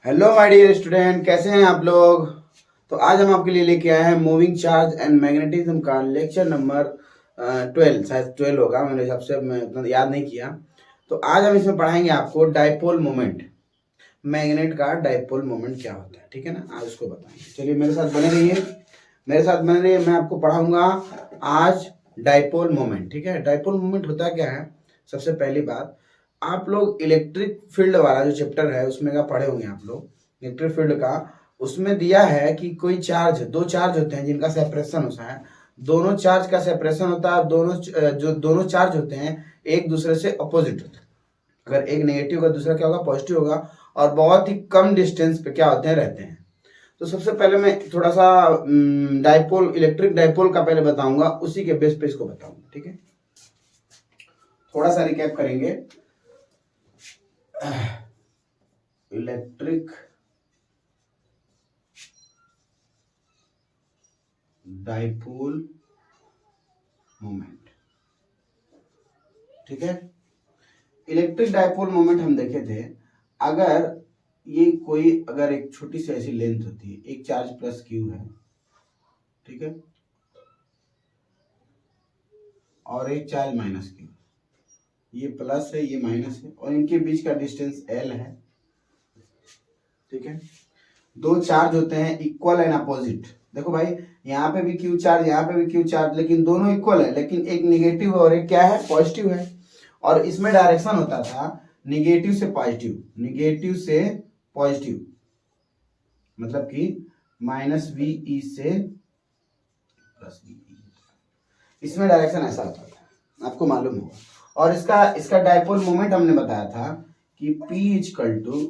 Hello my dear student, कैसे हैं आप लोग। तो आज हम आपके लिए लेके आए हैं मूविंग चार्ज एंड मैग्नेटिज्म का लेक्चर नंबर 12, शायद 12 होगा, मेरे हिसाब से मैं उतना याद नहीं किया। तो आज हम इसमें पढ़ाएंगे आपको डाइपोल मोमेंट, मैग्नेट का डाइपोल मोमेंट क्या होता है, ठीक है ना। आज उसको बताएंगे, चलिए मेरे साथ बने रहिए, मैं आपको पढ़ाऊंगा आज डाइपोल मोमेंट, ठीक है। डाइपोल मोमेंट होता क्या है, सबसे पहली बात, आप लोग इलेक्ट्रिक फील्ड वाला जो चैप्टर है उसमें का पढ़े होंगे आप लोग, इलेक्ट्रिक फील्ड का। उसमें दिया है कि कोई चार्ज, दो चार्ज होते हैं जिनका सेपरेशन होता है, दोनों चार्ज का सेपरेशन होता है, दोनों चार्ज होते हैं एक दूसरे से अपोजिट होते हैं। अगर एक नेगेटिव होगा दूसरा क्या होगा, पॉजिटिव होगा, और बहुत ही कम डिस्टेंस पे क्या होते हैं, रहते हैं। तो सबसे पहले मैं थोड़ा सा डाइपोल, इलेक्ट्रिक डाइपोल का पहले बताऊंगा, उसी के बेस पे इसको बताऊंगा, ठीक है। थोड़ा सा रिकैप करेंगे। इलेक्ट्रिक डाइपोल मोमेंट, ठीक है। इलेक्ट्रिक डाइपोल मोमेंट हम देखे थे, अगर ये कोई, अगर एक छोटी सी ऐसी लेंथ होती है, एक चार्ज प्लस क्यू है, ठीक है, और एक चार्ज माइनस क्यू, ये प्लस है ये माइनस है, और इनके बीच का डिस्टेंस एल है, ठीक है। दो चार्ज होते हैं इक्वल एंड अपोजिट। देखो भाई, यहाँ पे भी क्यू चार्ज, यहाँ पे भी क्यू चार्ज, लेकिन दोनों इक्वल है, लेकिन एक निगेटिव और एक क्या है, पॉजिटिव है। और इसमें डायरेक्शन होता था निगेटिव से पॉजिटिव, निगेटिव से पॉजिटिव, मतलब कि माइनस वी ई से प्लस वी ई, इसमें डायरेक्शन ऐसा होता था, आपको मालूम होगा। और इसका डाइपोल मोमेंट हमने बताया था कि P equal to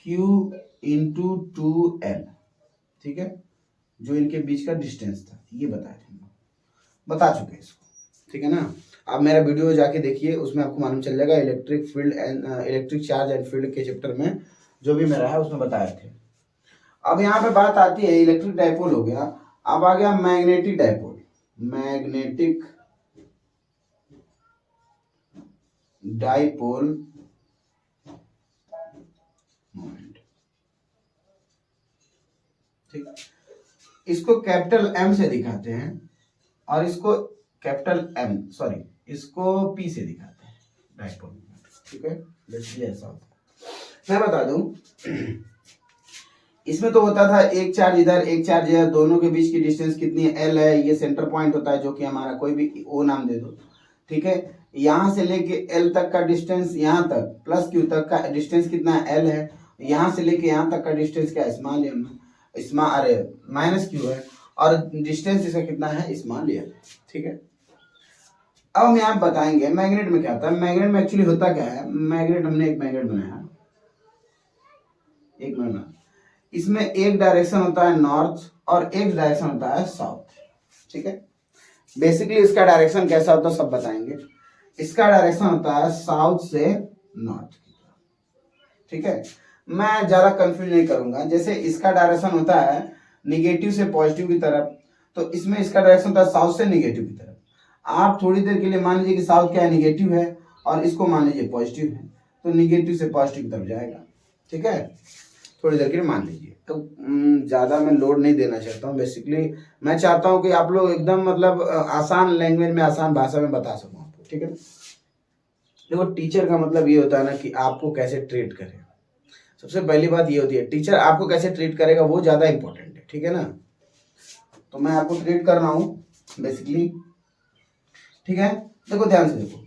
Q into 2L, ठीक है, जो इनके बीच का डिस्टेंस था, ये बताया था, बता चुके हैं इसको, ठीक है ना। आप मेरा वीडियो जाके देखिए, उसमें आपको मालूम चल जाएगा। Electric field and electric charge and field के चैप्टर में जो भी मेरा है उसमें बताए थे। अब यहाँ पे बात आती है, इलेक्ट्रिक डाइपोल हो गया, अब आ गया magnetic dipole. Magnetic dipole moment, ठीक। इसको कैपिटल एम से दिखाते हैं, और इसको कैपिटल एम, सॉरी, इसको पी से दिखाते हैं, डाइपोल मोमेंट, ठीक है। ऐसा होता है, मैं बता दूं, इसमें तो होता था एक चार्ज इधर एक चार्ज इधर, दोनों के बीच की डिस्टेंस कितनी है, एल है, ये सेंटर पॉइंट होता है, जो कि हमारा कोई भी ओ नाम दे दो, ठीक है। यहाँ से लेके एल तक का डिस्टेंस, यहाँ तक प्लस क्यू तक का डिस्टेंस कितना है, एल है। यहाँ से लेके यहाँ तक का डिस्टेंस क्या है, स्मॉल एम, अरे माइनस क्यू है, और डिस्टेंस इसका कितना है, स्मॉल एल, ठीक है। अब हम यहाँ बताएंगे मैग्नेट में क्या होता है। मैग्नेट में एक्चुअली होता क्या है, मैग्नेट, हमने एक मैग्नेट बनाया, एक मैग्नेट, इसमें एक डायरेक्शन होता है नॉर्थ और एक डायरेक्शन होता है साउथ, ठीक है। बेसिकली इसका डायरेक्शन कैसा होता है सब बताएंगे। इसका डायरेक्शन होता है साउथ से नॉर्थ, ठीक है। मैं ज्यादा कंफ्यूज नहीं करूंगा, जैसे इसका डायरेक्शन होता है निगेटिव से पॉजिटिव की तरफ, तो इसमें इसका डायरेक्शन होता है साउथ से निगेटिव की तरफ। आप थोड़ी देर के लिए मान लीजिए कि साउथ क्या है, निगेटिव है, और इसको मान लीजिए पॉजिटिव है, तो निगेटिव से पॉजिटिव की तरफ जाएगा, ठीक है। थोड़ी देर के लिए मान लीजिए, तो ज़्यादा मैं लोड नहीं देना चाहता हूँ। बेसिकली मैं चाहता हूँ कि आप लोग एकदम मतलब आसान लैंग्वेज में, आसान भाषा में बता सकूँ आपको, ठीक है। देखो, टीचर का मतलब ये होता है ना कि आपको कैसे ट्रीट करें। सबसे पहली बात ये होती है, टीचर आपको कैसे ट्रीट करेगा वो ज़्यादा इंपॉर्टेंट है, ठीक है ना। तो मैं आपको ट्रीट कर रहा हूँ बेसिकली, ठीक है। देखो ध्यान से देखो,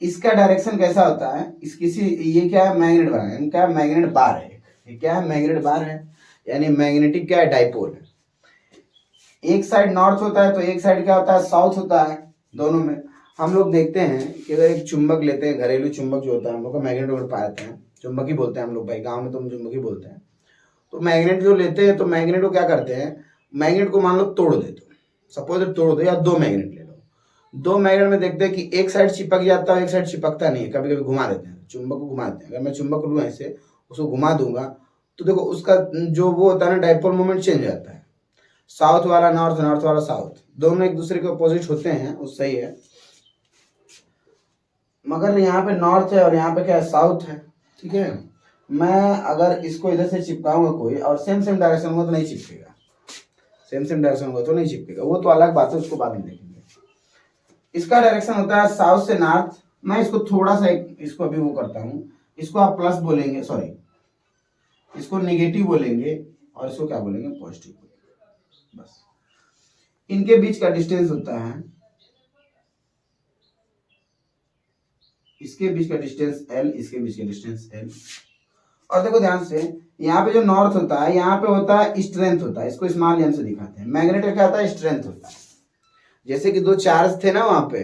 इसका डायरेक्शन कैसा होता है, इस किसी, ये क्या है, मैग्नेट बना है, क्या मैग्नेट बार है, ये क्या है, मैग्नेट बार है, यानी मैग्नेटिक क्या है, डाइपोल है। एक साइड नॉर्थ होता है तो एक साइड क्या होता है, साउथ होता है। दोनों में हम लोग देखते हैं कि अगर एक चुंबक लेते हैं, घरेलू चुंबक जो होता है, हम लोग का मैग्नेट वगैरह पाते हैं, चुंबक ही बोलते हैं हम लोग भाई, गाँव में तो हम चुंबक ही बोलते हैं। तो मैग्नेट जो लेते हैं, तो मैग्नेट को क्या करते हैं, मैग्नेट को मान लो तोड़ दे दो, सपोज तोड़ दो, या दो मैग्नेट ले लो, दो मैग्नेट में देखते हैं कि एक साइड चिपक जाता है, एक साइड चिपकता नहीं है, कभी कभी घुमा देते हैं, चुंबक को घुमा देते हैं। अगर मैं चुंबक लूँ ऐसे, उसको घुमा दूंगा, तो देखो उसका जो वो होता है ना, डाइपोल मोमेंट चेंज हो जाता है, साउथ वाला नॉर्थ, नॉर्थ वाला साउथ, दोनों एक दूसरे के अपोजिट होते हैं, वो सही है। मगर यहाँ पे नॉर्थ है और यहाँ पे क्या है, साउथ है, ठीक है। मैं अगर इसको इधर से चिपकाऊंगा कोई और सेम सेम डायरेक्शन होगा तो नहीं चिपकेगा, सेम सेम डायरेक्शन होगा तो नहीं चिपकेगा, वो तो अलग बात है, उसको बाद में देखेंगे। इसका डायरेक्शन होता है साउथ से नॉर्थ। मैं इसको थोड़ा सा इसको अभी वो करता हूँ, इसको आप प्लस बोलेंगे, सॉरी इसको नेगेटिव बोलेंगे और इसको क्या बोलेंगे, पॉजिटिव बोलेंगे। बस इनके बीच का डिस्टेंस होता है, इसके बीच का डिस्टेंस L, इसके बीच का डिस्टेंस L। और देखो ध्यान से, यहाँ पे जो नॉर्थ होता है यहाँ पे होता है स्ट्रेंथ होता है, इसको स्मॉल एन से दिखाते हैं। मैग्नेट का क्या होता है, स्ट्रेंथ होता है। जैसे कि दो चार्ज थे ना वहां पे,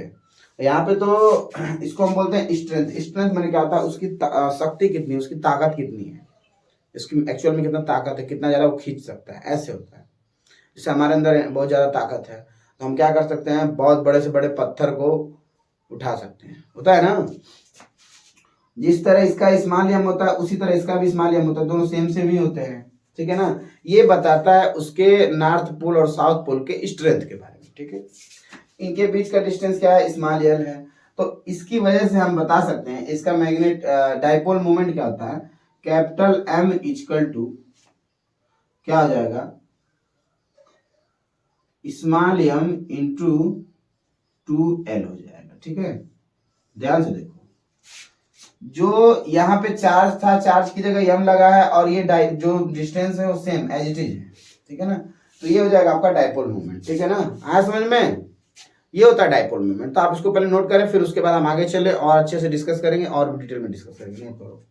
यहाँ पे तो इसको हम बोलते हैं स्ट्रेंथ। स्ट्रेंथ मैंने क्या होता है, उसकी शक्ति कितनी है, उसकी ताकत कितनी है, इसकी एक्चुअल में कितना ताकत है, कितना ज्यादा वो खींच सकता है, ऐसे होता है। जैसे हमारे अंदर बहुत ज्यादा ताकत है तो हम क्या कर सकते हैं, बहुत बड़े से बड़े पत्थर को उठा सकते हैं, होता है ना। जिस तरह इसका स्मॉल एम होता है उसी तरह इसका भी स्मॉल एम होता है, दोनों सेम सेम ही होते हैं, ठीक है ना। ये बताता है उसके नॉर्थ पोल और साउथ पोल के स्ट्रेंथ के बारे में, ठीक है। इनके बीच का डिस्टेंस क्या है, स्मॉल एल है। तो इसकी वजह से हम बता सकते हैं इसका मैग्नेट डाइपोल मोमेंट क्या होता है, कैपिटल एम इक्वल टू क्या हो जाएगा, स्मॉल एम इंटू 2L हो जाएगा, ठीक है। ध्यान से देखो, जो यहाँ पे चार्ज था, चार्ज की जगह एम लगा है और ये जो डिस्टेंस है वो सेम एज इट इज है, ठीक है ना। तो ये हो जाएगा आपका डाइपोल मूवमेंट, ठीक है ना। आया समझ में, ये होता है डाइपोल मूवमेंट। तो आप इसको पहले नोट करें, फिर उसके बाद हम आगे चले और अच्छे से डिस्कस करेंगे और डिटेल में डिस्कस करेंगे। नोट करो,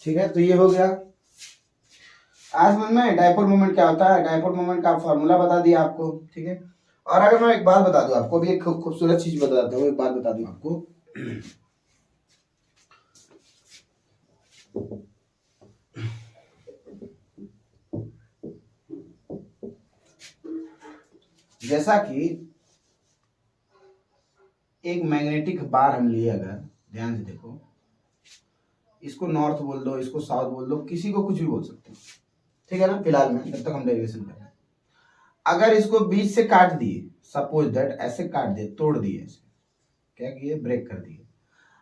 ठीक है। तो ये हो गया, आज समझ में डाइपोल मोमेंट क्या होता है। डाइपोल मोमेंट का फॉर्मूला बता दिया आपको, ठीक है। और अगर मैं एक बात बता दूं आपको, भी एक खूबसूरत चीज बताता हूँ, एक बात बता दूं आपको। जैसा कि एक मैग्नेटिक बार हम लिए, अगर ध्यान से देखो, इसको नॉर्थ बोल दो, इसको साउथ बोल दो, किसी को कुछ भी बोल सकते हो, ठीक है ना। फिलहाल में जब तक हम डेरिवेशन कर रहे हैं, अगर इसको बीच से काट दिए, सपोज दैट ऐसे काट दिए, तोड़ दिए, ऐसे क्या किए, ब्रेक कर दिए।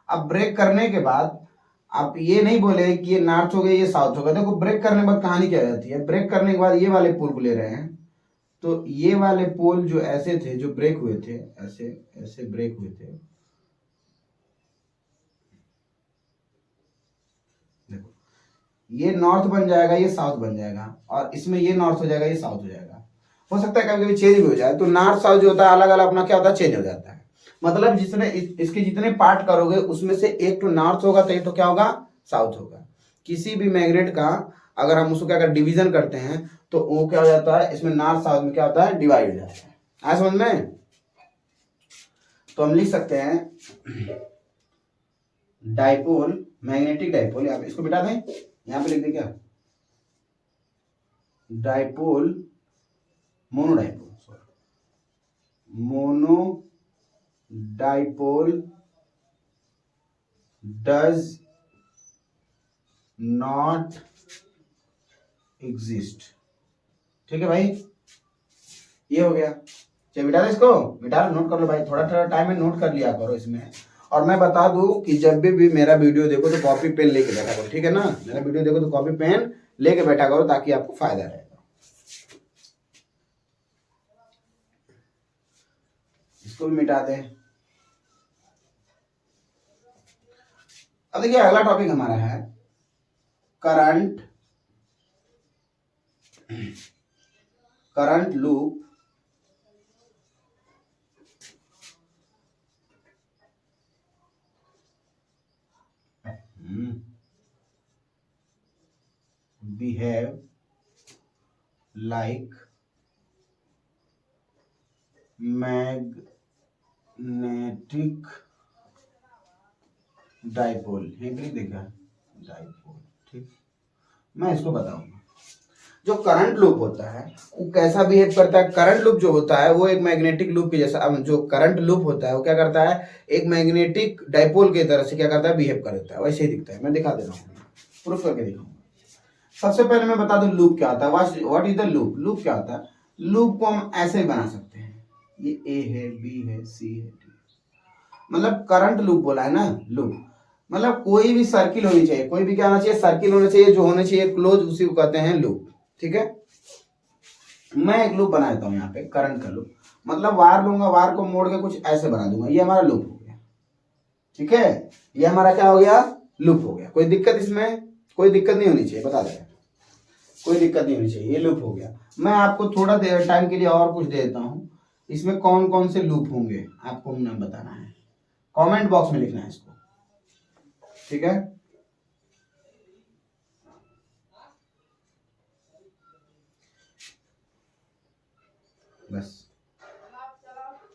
अब ब्रेक करने के बाद आप ये नहीं बोले कि ये नॉर्थ हो गया ये साउथ हो गया। देखो ब्रेक करने के बाद कहानी क्या रहती है, ब्रेक करने के बाद ये वाले पोल को ले रहे हैं, तो ये वाले पोल जो ऐसे थे, जो ब्रेक हुए थे, ऐसे ऐसे ब्रेक हुए थे, देखो ये नॉर्थ बन जाएगा, ये साउथ बन जाएगा, और इसमें ये नॉर्थ हो जाएगा, ये साउथ हो जाएगा। हो सकता है कभी कभी चेंज भी हो जाए, तो नॉर्थ साउथ जो होता है अलग अलग अपना क्या होता है, चेंज हो जाता है। मतलब जितने इसके जितने पार्ट करोगे उसमें से एक तो नॉर्थ होगा तो एक तो क्या होगा, साउथ होगा। किसी भी मैग्नेट का अगर हम उसको क्या कर डिवीजन करते हैं तो वो क्या हो जाता है, इसमें नॉर्थ साउथ में क्या होता है, डिवाइड हो जाता है। आया समझ में। तो हम लिख सकते हैं डाइपोल, मैग्नेटिक डाइपोल, यहाँ पे इसको बिठा दें, यहाँ पे लिख दें क्या, dipole, mono dipole, mono dipole does not exist, ठीक है भाई। ये हो गया, चलिए बिठा दो इसको, बिठा लो, नोट कर लो भाई, थोड़ा थोड़ा टाइम में नोट कर लिया करो इसमें। और मैं बता दूं कि जब भी मेरा वीडियो देखो तो कॉपी पेन लेके बैठा करो, ठीक है ना। मेरा वीडियो देखो तो कॉपी पेन लेके बैठा करो ताकि आपको फायदा रहेगा। इसको भी मिटा दें। अब देखिए अगला टॉपिक हमारा है current loop behave like magnetic dipole, ये भी देखा डाइपोल, ठीक। मैं इसको बताऊंगा। जो करंट लूप होता है वो कैसा बिहेव करता है। करंट लूप जो होता है वो एक मैग्नेटिक लूप के जैसा, जो करंट लूप होता है वो क्या करता है, एक मैग्नेटिक डाइपोल की तरह से क्या करता है, बिहेव करता है, वैसे ही दिखता है। मैं दिखा दे रहा हूँ, प्रूफ करके दिखाऊंगा। सबसे पहले मैं बता दूं लूप क्या होता है, what is the loop. Loop क्या होता है, लूप को हम ऐसे ही बना सकते हैं, ये ए है, बी है, सी है, डी। मतलब करंट लूप बोला है ना, लूप मतलब कोई भी सर्किल होनी चाहिए, कोई भी क्या होना चाहिए, सर्किल होना चाहिए, जो होना चाहिए क्लोज, उसी को कहते हैं लूप। ठीक है, मैं एक लूप बना देता हूँ यहाँ पे, करंट का लूप, मतलब वार लूंगा, वार को मोड़ के कुछ ऐसे बना दूंगा, ये हमारा लूप हो गया। ठीक है, ये हमारा क्या हो गया, लूप हो गया। कोई दिक्कत इसमें, कोई दिक्कत नहीं होनी चाहिए, बता दें, कोई दिक्कत नहीं होनी चाहिए, ये लूप हो गया। मैं आपको थोड़ा देर टाइम के लिए और कुछ दे देता हूँ, इसमें कौन कौन से लूप होंगे आपको नाम बताना है, कमेंट बॉक्स में लिखना है इसको। ठीक है, बस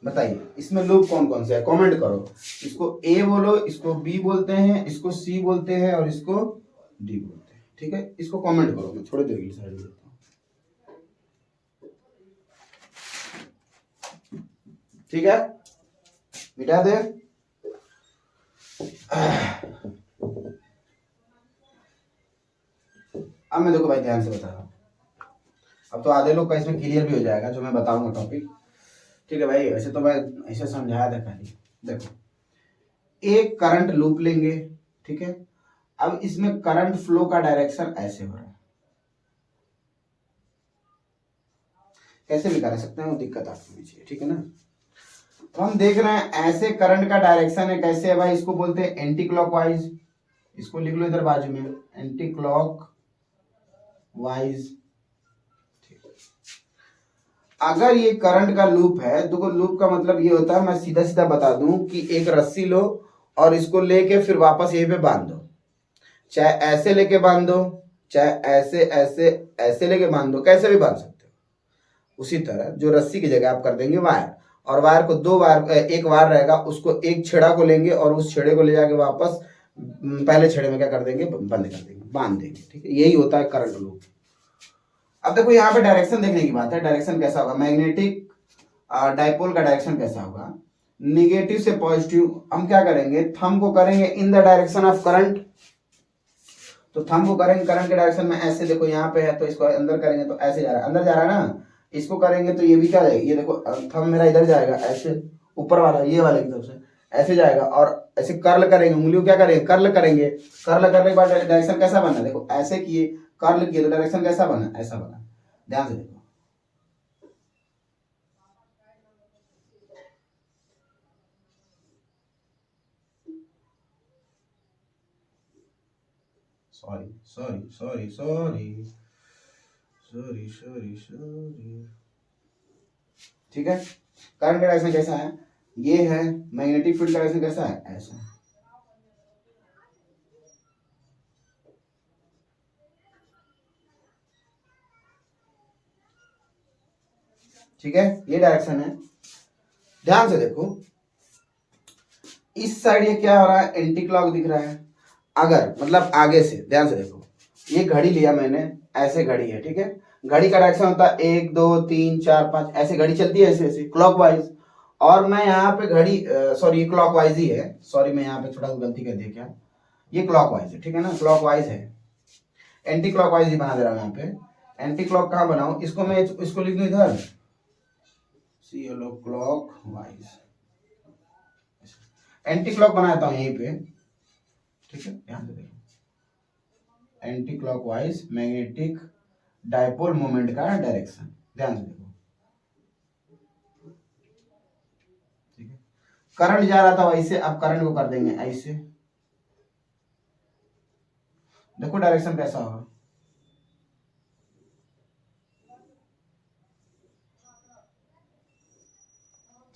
बताइए इसमें लूप कौन कौन से है, कमेंट करो। इसको ए बोलो, इसको बी बोलते हैं, इसको सी बोलते हैं, और इसको डी बोलते हैं। ठीक है, इसको कमेंट करो, मैं थोड़ी देर के लिए साइड देता हूँ। ठीक है, मिटा दे। अब मैं देखो भाई ध्यान से बता रहा हूँ, अब तो आधे लोग का इसमें क्लियर भी हो जाएगा जो मैं बताऊंगा टॉपिक। ठीक है भाई, ऐसे तो मैं ऐसे समझाया था खाली। देखो, एक करंट लूप लेंगे, ठीक है, अब इसमें करंट फ्लो का डायरेक्शन ऐसे हो रहा है, कैसे भी कर सकते हैं, वो दिक्कत आपको नहीं चाहिए। ठीक है ना, तो हम देख रहे हैं ऐसे करंट का डायरेक्शन है, कैसे है भाई, इसको बोलते हैं एंटी क्लॉकवाइज। इसको लिख लो इधर बाजू में, एंटी क्लॉक वाइज। अगर ये करंट का लूप है, देखो लूप का मतलब ये होता है, मैं सीधा सीधा बता दूं कि एक रस्सी लो और इसको लेके फिर वापस यहीं पे बांध दो, चाहे ऐसे लेके बांध दो, चाहे ऐसे ऐसे ऐसे लेके बांध दो, कैसे भी बांध सकते हो। उसी तरह जो रस्सी की जगह आप कर देंगे वायर, और वायर को दो वायर, एक वायर रहेगा, उसको एक छेड़ा को लेंगे और उस छेड़े को ले जाके वापस पहले छेड़े में क्या कर देंगे, बंद कर देंगे, बांध देंगे। ठीक है, यही होता है करंट लूप। अब देखो यहाँ पे डायरेक्शन देखने की बात है, डायरेक्शन कैसा होगा, मैग्नेटिक डाइपोल का डायरेक्शन कैसा होगा, निगेटिव से पॉजिटिव। हम क्या करेंगे, थंब को करेंगे in the direction of current, तो थंब को करेंगे करंट के डायरेक्शन में ऐसे, देखो यहाँ पे है तो इसको अंदर करेंगे तो ऐसे जा रहा है, अंदर जा रहा है ना, इसको करेंगे तो ये भी क्या जाएगा, ये देखो थंब मेरा इधर जाएगा ऐसे, ऊपर वाला ये वाले की तरफ से ऐसे जाएगा, और ऐसे कर्ल करेंगे, उंगलियों क्या करेंगे, कर्ल करेंगे। कर्ल करने के बाद डायरेक्शन कैसा बना, देखो ऐसे किए, कर्ल किए तो डायरेक्शन कैसा बना, ऐसा बना। ध्यान से देखो, sorry sorry sorry sorry sorry sorry sorry. ठीक है, करंट का डायरेक्शन कैसा है, ये है, मैग्नेटिक फील्ड का डायरेक्शन कैसा है, ऐसा है। ठीक है, ये डायरेक्शन है। ध्यान से देखो, इस साइड ये क्या हो रहा है, एंटी क्लॉक दिख रहा है। अगर मतलब आगे से ध्यान से देखो, ये घड़ी लिया मैंने, ऐसे घड़ी है, ठीक है, घड़ी का डायरेक्शन होता है 1 2 3 4 5, ऐसे घड़ी चलती है, ऐसे ऐसे क्लॉकवाइज। और मैं यहाँ पे घड़ी सॉरी, ये क्लॉकवाइज ही है, सॉरी मैं यहाँ पे थोड़ा गलती कर दिया, क्या ये क्लॉकवाइज है, ठीक है ना, क्लॉकवाइज है, एंटी क्लॉकवाइज ही बना दे रहा हूँ यहाँ पे। एंटी क्लॉक कहाँ बनाऊं, इसको मैं इसको लिख दूं इधर, C L O clockwise, anti clock बनाता हूँ यहीं पे। ठीक है, ध्यान से देखो, anti clockwise magnetic dipole moment का डायरेक्शन, ध्यान से देखो। ठीक है, करंट जा रहा था वैसे, अब करंट को कर देंगे ऐसे, देखो डायरेक्शन कैसा होगा।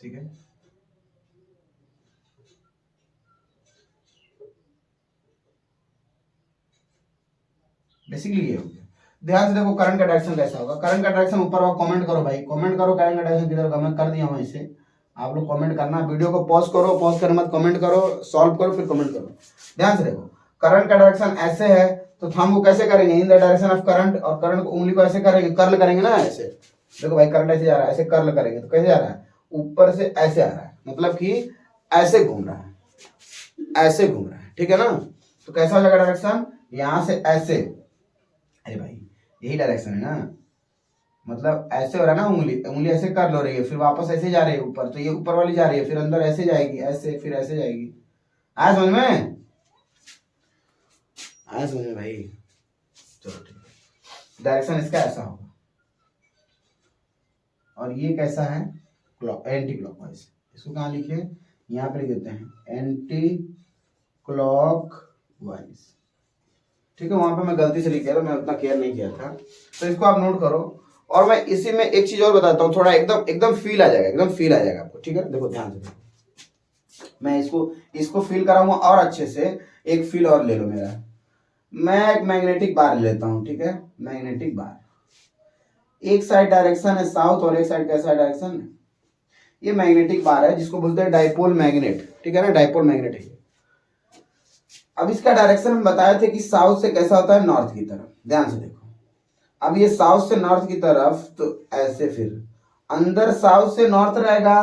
ठीक है, बेसिकली ये हो गया। ध्यान से देखो करंट का डायरेक्शन कैसा होगा, करंट का डायरेक्शन ऊपर आओ, कमेंट करो भाई, कमेंट करो करंट का डायरेक्शन किधर होगा, मैं कर दिया हूँ इसे, आप लोग कमेंट करना, वीडियो को पॉज करो, पॉज करने मत, कमेंट करो, सॉल्व करो, फिर कमेंट करो। ध्यान से देखो, करंट का डायरेक्शन ऐसे है, तो थंब को कैसे करेंगे, in the direction of current, और करंट को उंगली को ऐसे करेंगे, कर्ल करेंगे ना ऐसे। देखो भाई करंट ऐसे जा रहा है, ऐसे कर्ल करेंगे तो कैसे जा रहा है, ऊपर से ऐसे आ रहा है, मतलब कि ऐसे घूम रहा है, ऐसे घूम रहा है। ठीक है ना, तो कैसा हो जाएगा डायरेक्शन, यहां से ऐसे, अरे भाई यही डायरेक्शन है ना, मतलब ऐसे हो रहा है ना, उंगली उंगली ऐसे कर लो रही है, फिर वापस ऐसे जा रही है ऊपर, तो ये ऊपर वाली जा रही है, फिर अंदर ऐसे जाएगी, ऐसे फिर ऐसे जाएगी। आया समझ में? आया समझ में भाई? चलो ठीक है, डायरेक्शन इसका ऐसा होगा, और ये कैसा है, एंटी क्लॉकवाइज। इसको कहाँ लिखे, यहाँ पे लिख देते हैं एंटी क्लॉकवाइज। ठीक है, वहां पे मैं गलती से लिख गया था, मैं उतना केयर नहीं किया था, तो इसको आप नोट करो। और मैं इसी में एक चीज और बताता हूँ, थोड़ा एकदम एकदम फील आ जाएगा, एकदम फील आ जाएगा आपको। ठीक है, देखो ध्यान से, मैं इसको फील कराऊंगा और अच्छे से। एक फील और ले लो मेरा, मैं एक मैग्नेटिक बार लेता हूँ। ठीक है, मैग्नेटिक बार, एक साइड डायरेक्शन है साउथ और एक साइड कैसा डायरेक्शन है, ये मैग्नेटिक बार है जिसको बोलते हैं डाइपोल मैग्नेट। ठीक है ना, डाइपोल मैग्नेट है। अब इसका डायरेक्शन हम बताए थे कि साउथ से कैसा होता है, नॉर्थ की तरफ। ध्यान से देखो, अब ये साउथ से नॉर्थ की तरफ, तो ऐसे फिर अंदर साउथ से नॉर्थ रहेगा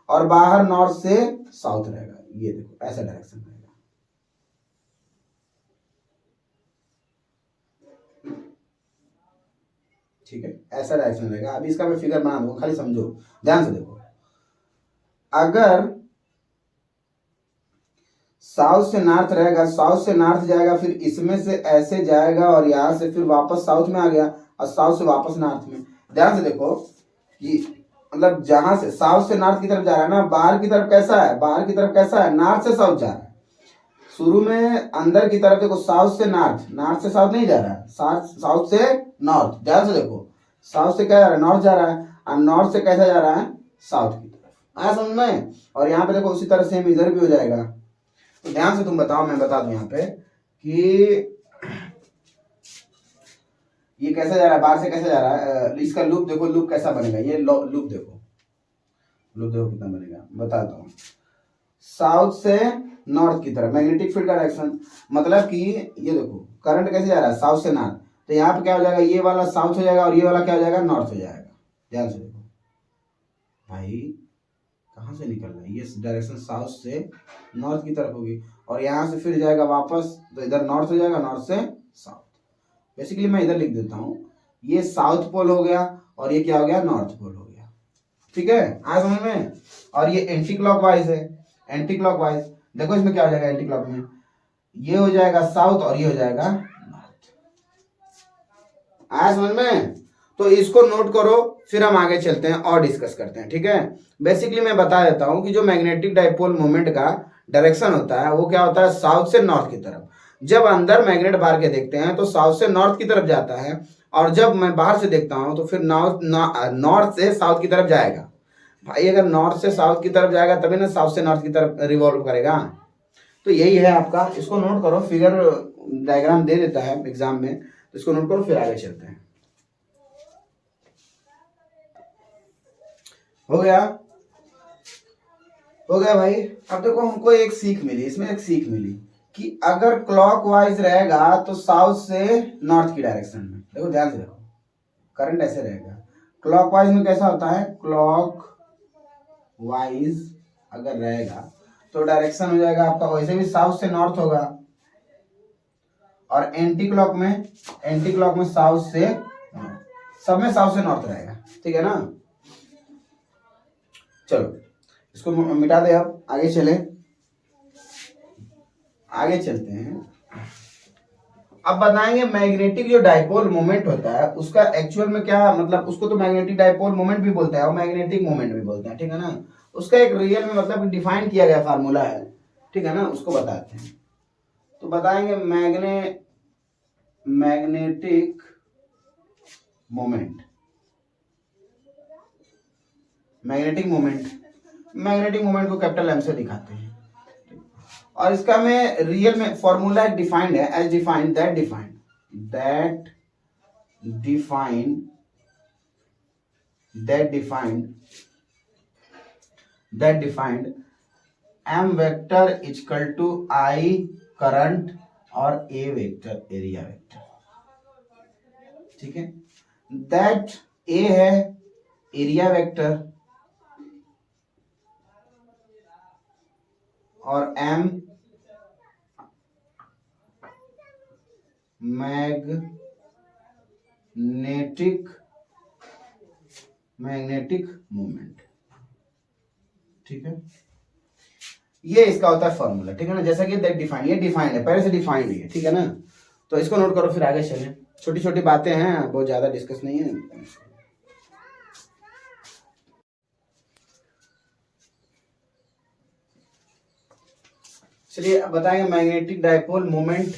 और बाहर नॉर्थ से साउथ रहेगा। ये देखो ऐसा डायरेक्शन रहेगा। ठीक है, ऐसा डायरेक्शन रहेगा। अभी इसका मैं फिगर बना दूंगा, खाली समझो, ध्यान से देखो। अगर साउथ से नॉर्थ रहेगा, साउथ से नॉर्थ जाएगा, फिर इसमें से ऐसे जाएगा और यहां से फिर वापस साउथ में आ गया, और साउथ से वापस नॉर्थ में। ध्यान से देखो कि मतलब जहां से साउथ से नॉर्थ की तरफ जा रहा है ना, बाहर की तरफ कैसा है, बाहर की तरफ कैसा है, नॉर्थ से साउथ जा रहा है। शुरू में अंदर की तरफ देखो, साउथ से नॉर्थ, नॉर्थ से साउथ नहीं जा रहा है, साउथ से नॉर्थ। ध्यान से देखो, साउथ से क्या जा रहा है, नॉर्थ जा रहा है, और नॉर्थ से कैसा जा रहा है, साउथ की तरफ। आया समझ में? और यहाँ पे देखो उसी तरह सेम इधर भी हो जाएगा। तो ध्यान से तुम बताओ, मैं बता दूं यहाँ पे कि ये कैसा जा रहा है, बाहर से कैसा जा रहा है। इसका लूप देखो, लूप कैसा बनेगा, ये लूप देखो, लूप देखो कितना बनेगा, बताता हूँ। साउथ से नॉर्थ की तरफ मैग्नेटिक फील्ड का डायरेक्शन, मतलब कि ये देखो करंट कैसे जा रहा है, साउथ से नॉर्थ, तो यहाँ पे क्या हो जाएगा, ये वाला साउथ हो जाएगा और ये वाला क्या हो जाएगा, नॉर्थ हो जाएगा। ध्यान से देखो भाई, कहाँ से निकल रहा है, ये डायरेक्शन साउथ से नॉर्थ की तरफ होगी, और यहाँ से फिर जाएगा वापस, तो इधर नॉर्थ हो जाएगा, नॉर्थ से साउथ। बेसिकली मैं इधर लिख देता हूँ, ये साउथ पोल हो गया और ये क्या हो गया, नॉर्थ पोल हो गया। ठीक है, आज समझ में? और ये एंटी क्लॉकवाइज है, एंटी क्लॉकवाइज। देखो इसमें क्या हो जाएगा, एंटी क्लॉक में ये हो जाएगा साउथ और ये हो जाएगा नॉर्थ। आया समझ में? तो इसको नोट करो, फिर हम आगे चलते हैं और डिस्कस करते हैं। ठीक है, बेसिकली मैं बता देता हूं कि जो मैग्नेटिक डाइपोल मोमेंट का डायरेक्शन होता है वो क्या होता है, साउथ से नॉर्थ की तरफ। जब अंदर मैग्नेट बाहर के देखते हैं तो साउथ से नॉर्थ की तरफ जाता है, और जब मैं बाहर से देखता हूं तो फिर नॉर्थ से साउथ की तरफ जाएगा। भाई अगर नॉर्थ से साउथ की तरफ जाएगा तभी ना साउथ से नॉर्थ की तरफ रिवॉल्व करेगा। तो यही है आपका, इसको नोट करो, फिगर डायग्राम दे देता है एग्जाम में, तो इसको नोट करो, फिर आगे चलते हैं। हो गया, हो गया भाई। अब देखो हमको एक सीख मिली, इसमें एक सीख मिली कि अगर क्लॉकवाइज रहेगा तो साउथ से नॉर्थ की डायरेक्शन में, देखो ध्यान से देखो, करंट ऐसे रहेगा। क्लॉकवाइज में कैसा होता है, क्लॉक वाइज अगर रहेगा तो डायरेक्शन हो जाएगा आपका वैसे भी साउथ से नॉर्थ होगा, और एंटी क्लॉक में साउथ से नॉर्थ, सब में साउथ से नॉर्थ रहेगा। ठीक है ना, चलो इसको मिटा दे, अब आगे चले, आगे चलते हैं। अब बताएंगे मैग्नेटिक जो डाइपोल मोमेंट होता है उसका एक्चुअल में क्या मतलब, उसको तो मैग्नेटिक डाइपोल मोमेंट भी बोलते हैं और मैग्नेटिक मोमेंट भी बोलते हैं। ठीक है ना, उसका एक रियल में मतलब डिफाइन किया गया फार्मूला है। ठीक है ना, उसको बताते हैं। तो बताएंगे मैग्नेटिक मोमेंट, मैग्नेटिक मोमेंट को कैपिटल एम से दिखाते हैं, और इसका में रियल में फॉर्मूला डिफाइंड है, as defined that defined M vector equal to I current और ए वेक्टर एरिया वेक्टर। ठीक है, दैट ए है एरिया वेक्टर और एम मैग्नेटिक मैग्नेटिक मोमेंट, ठीक है। ये इसका होता है फॉर्मूला, ठीक है ना, जैसा कि दैट डिफाइंड, ये डिफाइंड है, पहले से डिफाइंड है, ठीक है ना। तो इसको नोट करो, फिर आगे चलें। छोटी छोटी बातें हैं, बहुत ज्यादा डिस्कस नहीं है। चलिए अब बताएंगे magnetic dipole moment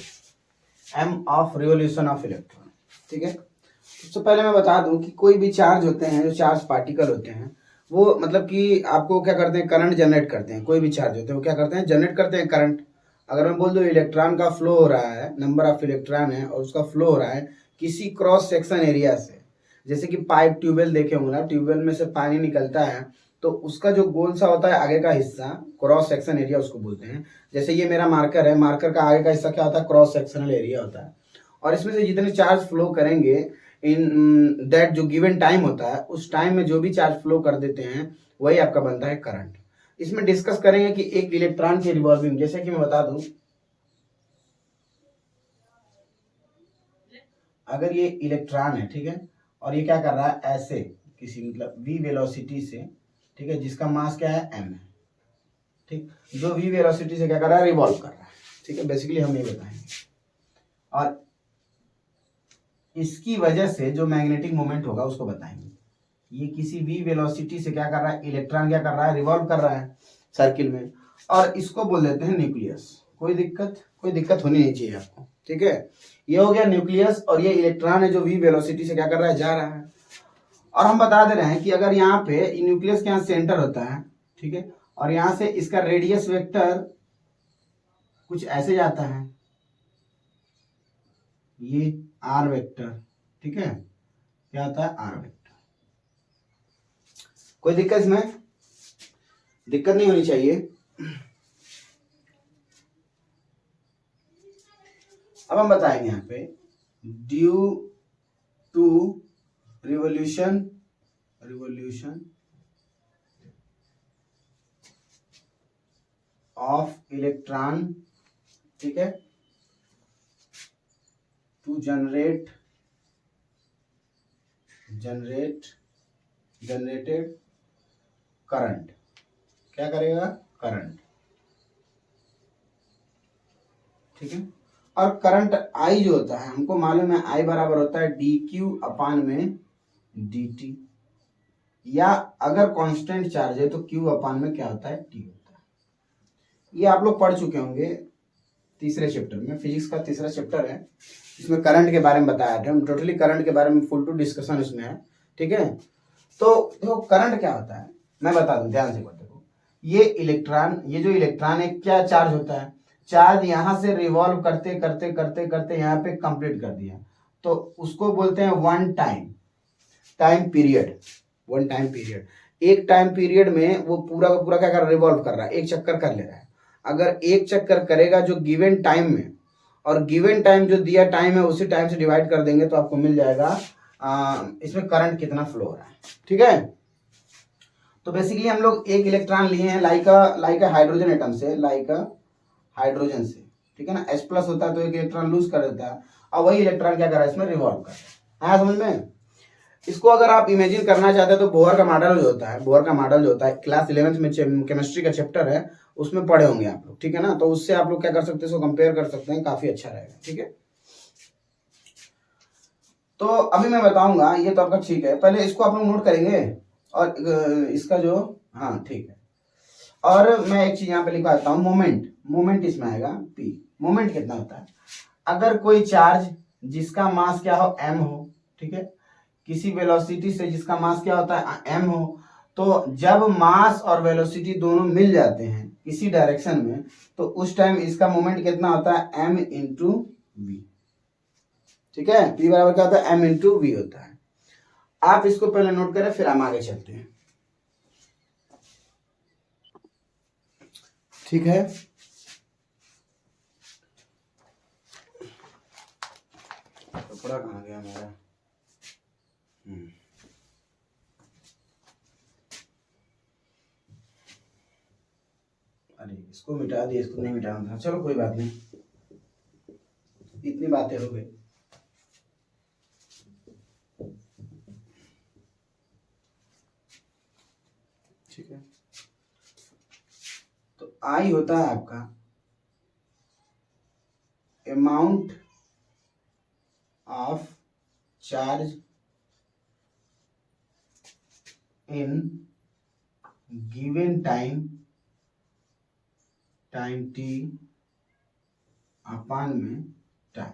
m of revolution of electron, ठीक है। सबसे पहले मैं बता दूं कि कोई भी चार्ज होते हैं, जो चार्ज पार्टिकल होते हैं, वो मतलब कि आपको क्या करते हैं, करंट जनरेट करते हैं। कोई भी चार्ज होते हैं वो क्या करते हैं, जनरेट करते हैं करंट। अगर मैं बोल दूं इलेक्ट्रॉन का फ्लो हो रहा है, नंबर ऑफ इलेक्ट्रॉन है और उसका फ्लो हो रहा है किसी क्रॉस सेक्शन एरिया से, जैसे कि पाइप ट्यूबवेल देखे होंगे ना, ट्यूबवेल में से पानी निकलता है तो उसका जो गोल सा होता है आगे का हिस्सा, क्रॉस सेक्शन एरिया उसको बोलते हैं। जैसे ये मेरा मार्कर है, मार्कर का आगे का हिस्सा क्या होता है, क्रॉस सेक्शनल एरिया होता है। और इसमें से जितने चार्ज फ्लो करेंगे इन दैट जो गिवन टाइम होता है, उस टाइम में जो भी चार्ज फ्लो कर देते हैं वही आपका बनता है करंट। इसमें डिस्कस करेंगे कि एक इलेक्ट्रॉन की रिवॉल्विंग, जैसे कि मैं बता दूं, अगर ये इलेक्ट्रॉन है, ठीक है, और ये क्या कर रहा है, ऐसे किसी मतलब v वेलोसिटी से, ठीक है, जिसका मास क्या है, m है, ठीक, जो v वेलोसिटी से क्या कर रहा है, रिवॉल्व कर रहा है, ठीक है। बेसिकली हम ये बताएंगे। और इसकी वजह से जो मैग्नेटिक मोमेंट होगा उसको बताएंगे। ये किसी v वेलोसिटी से क्या कर रहा है, इलेक्ट्रॉन क्या कर रहा है, रिवॉल्व कर रहा है सर्किल में, और इसको बोल देते हैं न्यूक्लियस। कोई दिक्कत होनी नहीं चाहिए आपको, ठीक है। ये हो गया न्यूक्लियस, और ये इलेक्ट्रॉन है जो v वेलोसिटी से क्या कर रहा है, जा रहा है। और हम बता दे रहे हैं कि अगर यहाँ पे न्यूक्लियस के यहाँ सेंटर होता है, ठीक है, और यहाँ से इसका रेडियस वेक्टर कुछ ऐसे जाता है, ये आर वेक्टर, ठीक है, क्या होता है, आर वेक्टर। कोई दिक्कत इसमें, दिक्कत नहीं होनी चाहिए। अब हम बताएंगे यहाँ पे due to revolution of electron, ठीक है, टू जनरेटेड करंट। क्या करेगा, करंट, ठीक है। और करंट I जो होता है, हमको मालूम है I बराबर होता है dq अपान में dt, या अगर कांस्टेंट चार्ज है तो q अपान में क्या होता है, t होता है। ये आप लोग पढ़ चुके होंगे तीसरे चैप्टर में, फिजिक्स का तीसरा चैप्टर है, इसमें करंट के बारे में बताया था। हम टोटली करंट के बारे में फुल टू डिस्कशन इसमें है, ठीक है। तो देखो करंट क्या होता है, मैं बता दूं, ध्यान से देखो। ये इलेक्ट्रॉन, ये जो इलेक्ट्रॉन है क्या चार्ज होता है, चार्ज यहां से रिवॉल्व करते करते करते करते यहाँ पे कंप्लीट कर दिया, तो उसको बोलते हैं वन टाइम पीरियड। एक टाइम पीरियड में वो पूरा का पूरा क्या कर रहा है, रिवॉल्व कर रहा है, एक चक्कर कर ले रहा है। अगर एक चक्कर करेगा जो गिवन टाइम में, और गिवन टाइम जो दिया टाइम है उसी टाइम से डिवाइड कर देंगे तो आपको मिल जाएगा इसमें करंट कितना फ्लो हो रहा है, ठीक है। तो बेसिकली हम लोग एक इलेक्ट्रॉन लिए हैं लाइक हाइड्रोजन एटम से, हाइड्रोजन से, ठीक है ना, H प्लस होता है तो एक इलेक्ट्रॉन लूज कर देता है, और वही इलेक्ट्रॉन क्या कर रहा है, इसमें रिवॉल्व कर रहा है। समझ में। इसको अगर आप इमेजिन करना चाहते हैं तो बोहर का मॉडल जो होता है क्लास 11th में केमिस्ट्री का चैप्टर है, उसमें पढ़े होंगे आप लोग, ठीक है ना। तो उससे आप लोग क्या कर सकते हैं, इसको कंपेयर कर सकते हैं, काफी अच्छा रहेगा, ठीक है। तो अभी मैं बताऊंगा, ये तो आपका ठीक है, पहले इसको आप लोग नोट करेंगे, और इसका जो, हाँ ठीक है। और मैं एक चीज यहाँ पे लिखवा देता हूँ, मोमेंट इसमें आएगा P। मोमेंट कितना होता है, अगर कोई चार्ज जिसका मास क्या हो, m हो, ठीक है, किसी वेलोसिटी से जिसका मास क्या होता है, m हो, तो जब मास और वेलोसिटी दोनों मिल जाते हैं किसी डायरेक्शन में, तो उस टाइम इसका मोमेंट कितना होता है, m इंटू वी, ठीक है। P बराबर क्या होता है, m इंटू वी होता है। आप इसको पहले नोट करें, फिर हम आगे चलते हैं, ठीक है। कपड़ा कहाँ गया मेरा, अरे इसको मिटा दिया, इसको नहीं मिटाना था, चलो कोई बात नहीं, इतनी बातें हो गई। ठीक है। तो आई होता है आपका amount of charge in given time t अपान में टाइम।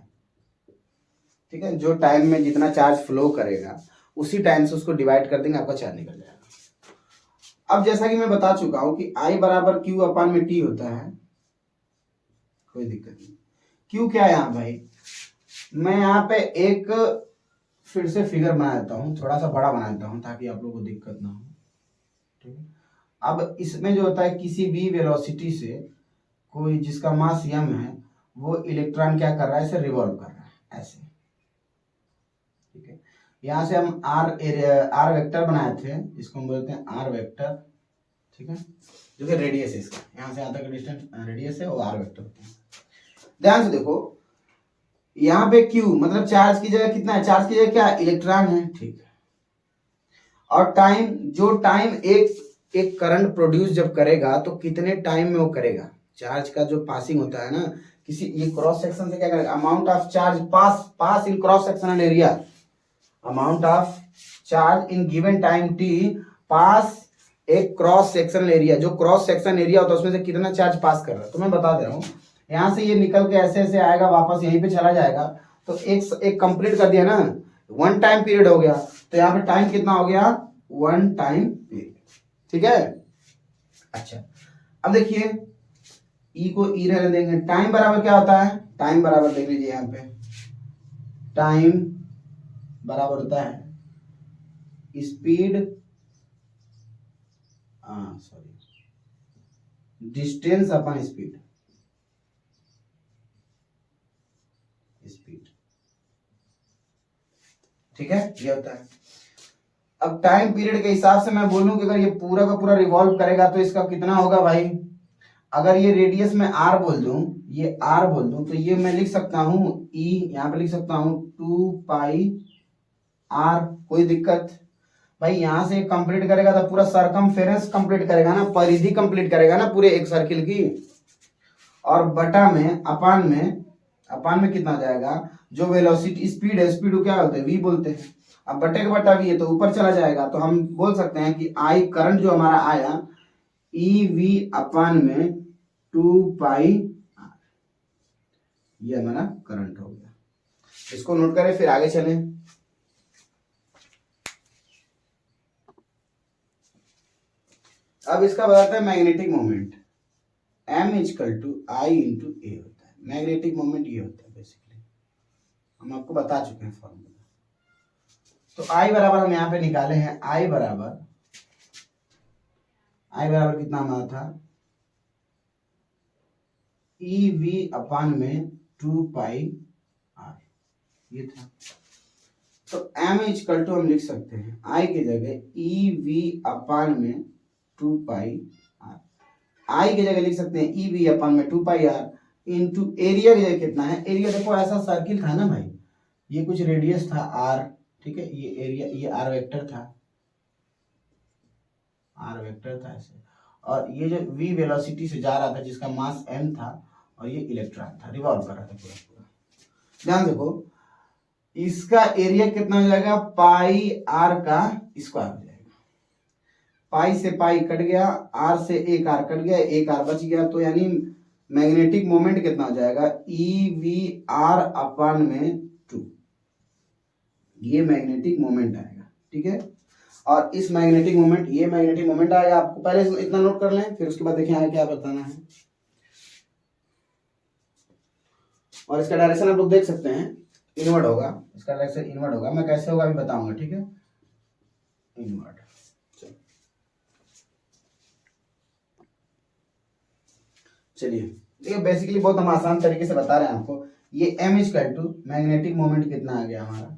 ठीक है, जो टाइम में जितना चार्ज फ्लो करेगा उसी टाइम से उसको डिवाइड कर देंगे, आपका चार्ज निकल जाएगा। अब जैसा कि मैं बता चुका हूं कि I बराबर क्यू अपान में टी होता है, कोई दिक्कत नहीं। क्यू क्या है यहाँ भाई, मैं यहाँ पे एक फिर से फिगर बना देता हूँ, थोड़ा सा बड़ा बना देता हूँ ताकि आप लोगों को दिक्कत ना हो। ठीक है, अब इसमें जो होता है किसी भी वेलोसिटी से कोई जिसका मास m है वो इलेक्ट्रॉन क्या कर रहा है, इसे रिवॉल्व कर रहा है ऐसे। ठीक है, यहाँ से हम आर वेक्टर बनाए थे, इसको हम बोलते हैं आर वेक्टर। ठीक है, जो कि रेडियस है इसका, यहाँ से यहाँ तक डिस्टेंस रेडियस है, वो आर वेक्टर होता है। ध्यान से देखो, यहाँ पे क्यू मतलब चार्ज की जगह कितना है, चार्ज की जगह क्या इलेक्ट्रॉन है। ठीक है, और टाइम, जो टाइम एक करंट प्रोड्यूस जब करेगा तो कितने टाइम में वो करेगा, चार्ज का जो पासिंग होता है ना किसी, ये क्रॉस सेक्शन से क्या करेगा, amount of charge pass in cross sectional area, amount of charge in given time T pass एक क्रॉस सेक्शनल एरिया, जो क्रॉस सेक्शन एरिया होता है उसमें से कितना चार्ज पास कर रहा है। तो मैं बता दे रहा हूँ, यहाँ से ये निकल के ऐसे ऐसे आएगा, वापस यहीं पे चला जाएगा, तो एक कंप्लीट कर दिया ना, वन टाइम पीरियड हो गया। तो यहाँ पे टाइम कितना हो गया, वन टाइम पीरियड। ठीक है, अच्छा अब देखिए ई को ई रहने देंगे, टाइम बराबर क्या होता है, टाइम बराबर देख लीजिए यहाँ पे, टाइम बराबर होता है स्पीड, डिस्टेंस अपॉन स्पीड। ठीक है, ये होता है। अब टाइम पीरियड के हिसाब से मैं बोलूं कि अगर ये पूरा का पूरा रिवॉल्व करेगा तो इसका कितना होगा भाई, अगर ये रेडियस में आर बोल दूं, ये आर बोल दूं, तो ये मैं लिख सकता हूं ई, यहाँ पे लिख सकता हूं 2 पाई आर। कोई दिक्कत भाई, यहां से कंप्लीट करेगा तो पूरा सरकमफेरेंस कंप्लीट करेगा ना, परिधि कंप्लीट करेगा ना पूरे एक सर्किल की, और बटा में अपान में कितना जाएगा, जो वेलोसिटी स्पीड है, स्पीड को क्या बोलते हैं, वी बोलते हैं। अब बटे का बटा वी है तो ऊपर चला जाएगा, तो हम बोल सकते हैं कि आई करंट जो हमारा आया ई वी अपान में 2 पाई आर, ये हमारा करंट हो गया। इसको नोट करें, फिर आगे चलें। अब इसका बताते हैं magnetic moment, m equal to I into a होता है। मैग्नेटिक मोमेंट ये होता है बेसिकली, हम आपको बता चुके हैं फॉर्मूला। तो I बराबर हम यहाँ पे निकाले हैं, I बराबर कितना हमारा था, ई वी अपान में 2 पाई आर, ये था। तो m इक्वल टू हम लिख सकते हैं I की जगह ई वी अपान में 2 पाई आर, I की जगह लिख सकते हैं ई वी अपान में 2 पाई आर इंटू एरिया की जगह कितना है, एरिया देखो ऐसा सर्किल था ना भाई, ये कुछ रेडियस था आर। ठीक है, ये एरिया, ये आर वेक्टर था, ऐसे, और ये जो v वेलोसिटी से जा रहा था जिसका मास m था, और ये इलेक्ट्रॉन था, रिवॉल्व कर रहा था पूरा। ध्यान देखो, इसका एरिया कितना हो जाएगा, पाई आर का स्क्वायर हो जाएगा, पाई से पाई कट गया, आर से एक आर कट गया, एक आर बच गया, तो यानी मैग्नेटिक मोमेंट कितना हो जाएगा, ई वी आर अपान में 2, ये मैग्नेटिक मोमेंट आएगा। ठीक है, और इस मैग्नेटिक मोमेंट, ये मैग्नेटिक मोमेंट आएगा, आपको पहले इतना नोट कर लें, फिर उसके बाद देखें आगे क्या बताना है। और इसका डायरेक्शन आप लोग देख सकते हैं, इनवर्ड होगा, इसका डायरेक्शन इनवर्ड होगा, मैं कैसे होगा अभी बताऊंगा। ठीक है, इनवर्ड। चलिए देखिए, बेसिकली बहुत हम आसान तरीके से बता रहे हैं आपको। ये m equal to magnetic moment कितना आ गया हमारा,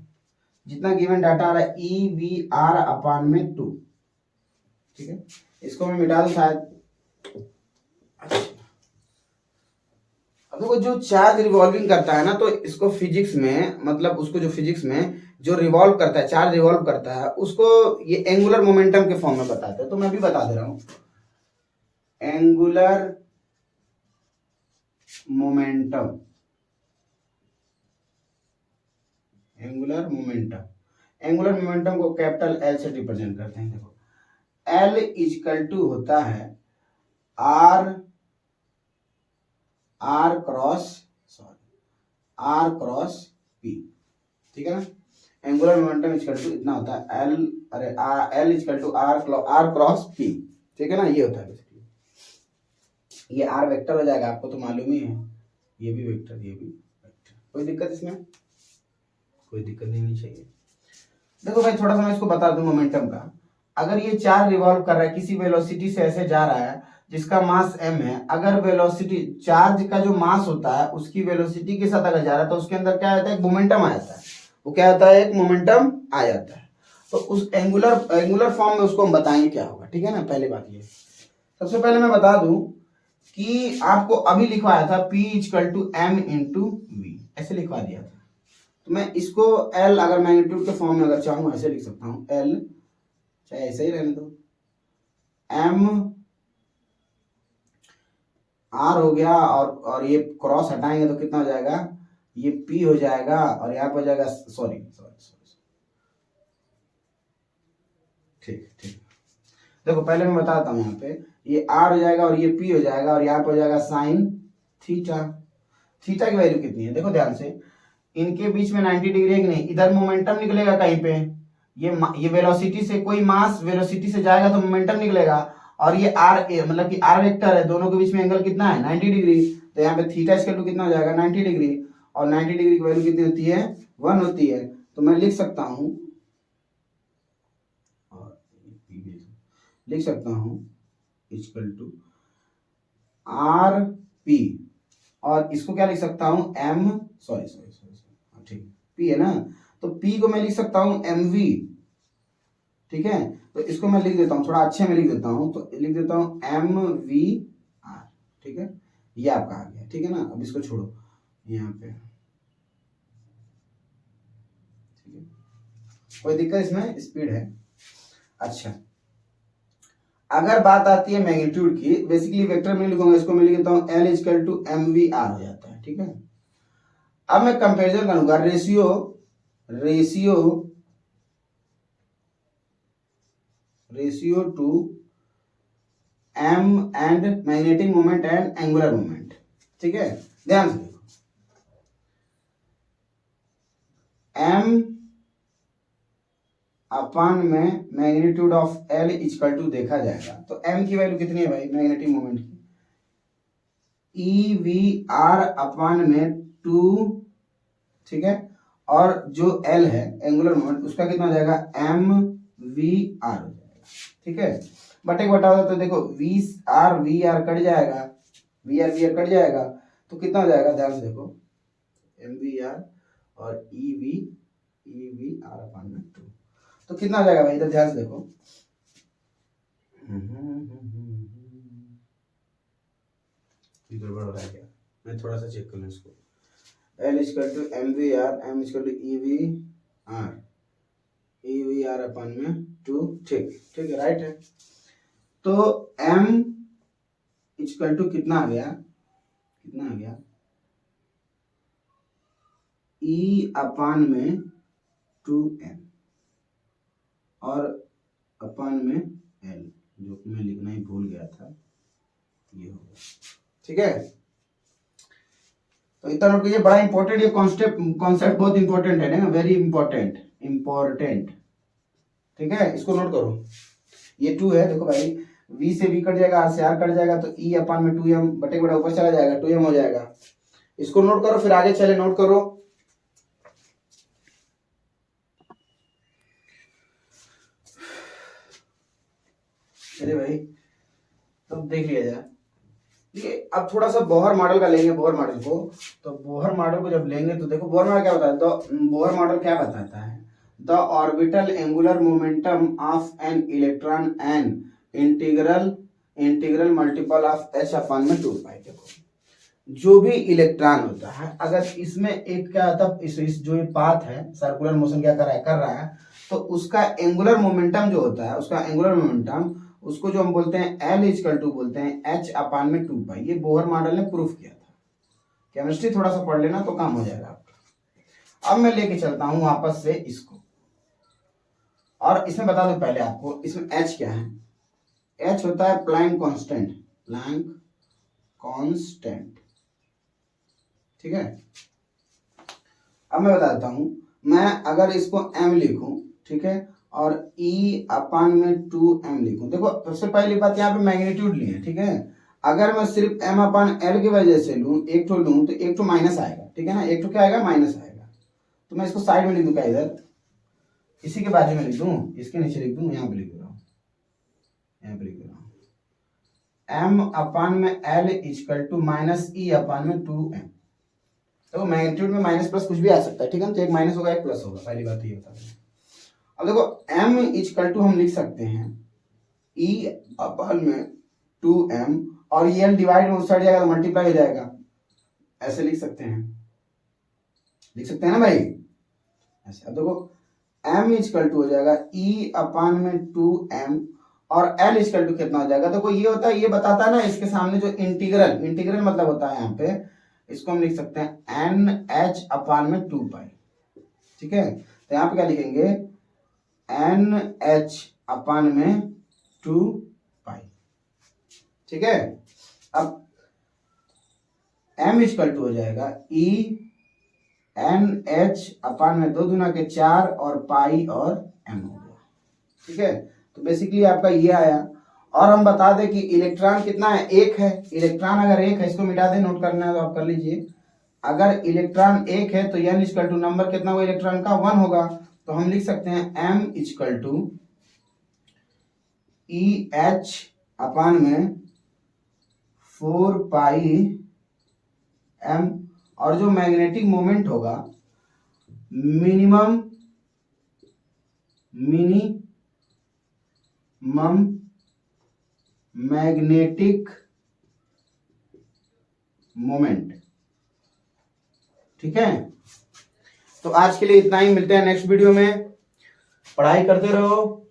जितना गिवन डाटा आ रहा है ई वी आर अपान में 2। ठीक है, इसको मैं मिटा दूं शायद। अच्छा, अब देखो जो चार्ज रिवॉल्विंग करता है ना, तो इसको फिजिक्स में, मतलब उसको जो फिजिक्स में जो रिवॉल्व करता है, चार्ज रिवॉल्व करता है, उसको ये एंगुलर मोमेंटम के फॉर्म में बताते हैं। तो मैं भी बता दे रहा हूं, angular momentum, angular momentum, angular momentum को कैपिटल एल से रिप्रेजेंट करते हैं। देखो एल इजकल टू होता है आर, आर क्रॉस पी, ठीक है ना। एंगुलर मोमेंटम इजकल टू इतना होता है एल, अरे L equal to R cross P, ठीक है ना। ये होता है बेसिकली, ये आर वेक्टर हो जाएगा, आपको तो मालूम ही है, ये भी वेक्टर, ये भी वेक्टर। कोई दिक्कत इसमें, कोई दिक्कत नहीं होनी चाहिए। देखो भाई थोड़ा सा मैं इसको बता दूं मोमेंटम का। अगर ये चार्ज रिवॉल्व कर रहा है, किसी वेलोसिटी से ऐसे जा रहा है जिसका मास m है, अगर वेलोसिटी, चार्ज का जो मास होता है उसकी वेलोसिटी के साथ अगर जा रहा है, तो उसके अंदर क्या आता है, एक मोमेंटम आ जाता है। वो क्या होता है, एक मोमेंटम आ जाता है। तो उस एंगुलर फॉर्म में उसको हम बताएंगे क्या होगा, ठीक है ना। पहले बात ये, सबसे पहले मैं बता दूं कि आपको अभी लिखवाया था P equal to M into V, ऐसे लिखवा दिया था। तो मैं इसको L अगर मैग्नीट्यूड के फॉर्म में अगर चाहूँ ऐसे लिख सकता हूँ, L चाहे ऐसे ही रहने दो, M R हो गया, और ये क्रॉस हटाएंगे तो कितना हो जाएगा, ये P हो जाएगा, और यहाँ पर हो जाएगा, सॉरी, ठीक ठीक। देखो पहले मैं बताता हूँ, यहाँ पे ये R हो जाएगा और ये P हो जाएगा, और यहाँ पे हो जाएगा साइन थीटा। थीटा की वैल्यू कितनी है, देखो ध्यान से, इनके बीच में 90 डिग्री है कि नहीं, इधर मोमेंटम निकलेगा कहीं पे, ये वेलोसिटी से, कोई मास वेलोसिटी से जाएगा तो मोमेंटम निकलेगा, और ये आर, मतलब कि आर वेक्टर है, दोनों के बीच में एंगल कितना है, 90 डिग्री। तो यहाँ पे थीटा इक्वल टू कितना हो जाएगा, 90 डिग्री, और 90 डिग्री की वैल्यू कितनी होती है, 1 होती है। तो मैं लिख सकता हूँ, इक्वल टू आर पी, और इसको क्या लिख सकता हूँ, एम, सॉरी, ठीक, पी है ना, तो पी को मैं लिख सकता हूँ एम वी, ठीक है। तो इसको मैं लिख देता हूँ, थोड़ा अच्छे में लिख देता हूँ, तो लिख देता हूँ एम वी आर, ठीक है। ये आपका आ गया, ठीक है ना। अब इसको छोड़ो यहाँ पे, ठीक है, कोई दिक्कत इसमें, स्पीड है। अच्छा, अगर बात आती है मैग्नीट्यूड की, बेसिकली वेक्टर में लिखूंगा, इसको मैं लिख देता हूँ L equal to M we R हो जाता है, ठीक है। अब मैं कंपेरिजन करूंगा, ratio to M and magnetic moment and angular moment, ठीक है। ध्यान से देखो, एम अपान में magnitude of L equal to देखा जाएगा, तो एम की वैल्यू कितनी है भाई, मैग्नेटिक मोमेंट की, ई वी आर अपान में 2, ठीक है, और जो एल है एंगुलर मोमेंट, उसका कितना हो जाएगा, एम वी आर हो जाएगा, ठीक है। बटे बटा होगा तो देखो वी आर कट जाएगा, वी आर कट जाएगा, तो कितना हो जाएगा, ध्यान से देखो, एम वी आर और ई वी आर अपान में 2, तो कितना हो जाएगा भाई, इधर ध्यान से देखो, गड़बड़ हो रहा है क्या, मैं थोड़ा सा चेक कर लूँ इसको। L equal to M we r, m equal to e v r अपन में 2, ठीक ठीक है, राइट है। तो m इक्वल टू कितना आ गया, E अपान में 2m, और अपान में l, जो कि मैं लिखना ही भूल गया था, ये हो गया, ठीक है। तो इतना नोट कीजिए, बड़ा इंपॉर्टेंट ये कॉन्सेप्ट बहुत इंपॉर्टेंट है ना, वेरी इंपॉर्टेंट, ठीक है, इसको नोट करो। ये 2 है, देखो भाई, v से v कट जाएगा, r से r कट जाएगा, तो e अपान में 2m बटे बड़ा ऊपर चला जाएगा, 2m हो जाएगा। इसको नोट करो, फिर आगे चले, नोट करो। चलिए भाई, तो देख लिया जाए ये। अब थोड़ा सा बोहर मॉडल का लेंगे, बोहर मॉडल को। तो बोहर मॉडल को जब लेंगे तो देखो बोहर मॉडल क्या बताता है, तो बोहर मॉडल क्या बताता है, the orbital angular momentum of an electron an integral multiple of h अपान में 2 पाई। देखो जो भी इलेक्ट्रॉन होता है, अगर इसमें एक क्या होता है, इस जो ये पाथ है, सर्कुलर मोशन क्या कर रहा है, तो उसका एंगुलर मोमेंटम जो होता है, उसका एंगुलर मोमेंटम, उसको जो हम बोलते हैं L इक्वल टू बोलते हैं h/2π। ये बोहर मॉडल ने प्रूफ किया था। केमिस्ट्री थोड़ा सा पढ़ लेना तो काम हो जाएगा आपका। अब मैं लेके चलता हूं वापस से इसको, और इसमें बता दो पहले आपको, इसमें H क्या है। H होता है प्लैंक कांस्टेंट, प्लैंक कांस्टेंट, ठीक है। अब मैं बता देता हूं, मैं अगर इसको m लिखूं, ठीक है, और E/2m लिखूं, देखो सबसे पहली बात यहाँ पे मैग्नीट्यूड लिए, ठीक है। अगर मैं सिर्फ m/l की वजह से लूं, एक तो लूं, तो एक तो माइनस आएगा, ठीक है ना, एक तो क्या आएगा, माइनस आएगा। तो मैं इसको साइड में लिख दूंगा, इधर इसी के बाजू में लिख दूं, इसके नीचे लिख दूं, यहाँ पे लिख रहा हूँ, यहाँ पे लिख रहा हूँ m/l इक्वल टू -E/2m। तो मैग्नीट्यूड में माइनस प्लस कुछ भी आ सकता है, ठीक है, तो एक माइनस होगा एक प्लस होगा, पहली बात तो ये बता दें। अब देखो m इक्वल टू हम लिख सकते हैं E/2m, और ये l डिवाइड में उस साइड जाएगा तो मल्टीप्लाई हो जाएगा, ऐसे लिख सकते हैं, लिख सकते हैं ना भाई, ऐसे। अब देखो m इक्वल टू हो जाएगा E/2m, और l इक्वल टू कितना हो जाएगा, देखो ये होता है, ये बताता है ना, इसके सामने जो इंटीग्रल, इंटीग्रल मतलब होता है यहाँ पे, इसको हम लिख सकते हैं NH/2π, ठीक है। तो यहाँ पे क्या लिखेंगे, NH/2π, ठीक है। अब m इक्वल टू हो जाएगा NH/2 दूना के 4 और पाई और m हो गया, ठीक है। तो बेसिकली आपका ये आया। और हम बता दें कि इलेक्ट्रॉन कितना है, एक है। इलेक्ट्रॉन अगर एक है, इसको मिटा दें, नोट करना है तो आप कर लीजिए। अगर इलेक्ट्रॉन एक है तो n इक्वल टू नंबर कितना हुआ इलेक्ट्रॉन का, 1 होगा। तो हम लिख सकते हैं m इक्वल टू EH/4πm, और जो मैग्नेटिक मोमेंट होगा, मिनिमम मैग्नेटिक मोमेंट, ठीक है। तो आज के लिए इतना ही, मिलते हैं नेक्स्ट वीडियो में। पढ़ाई करते रहो।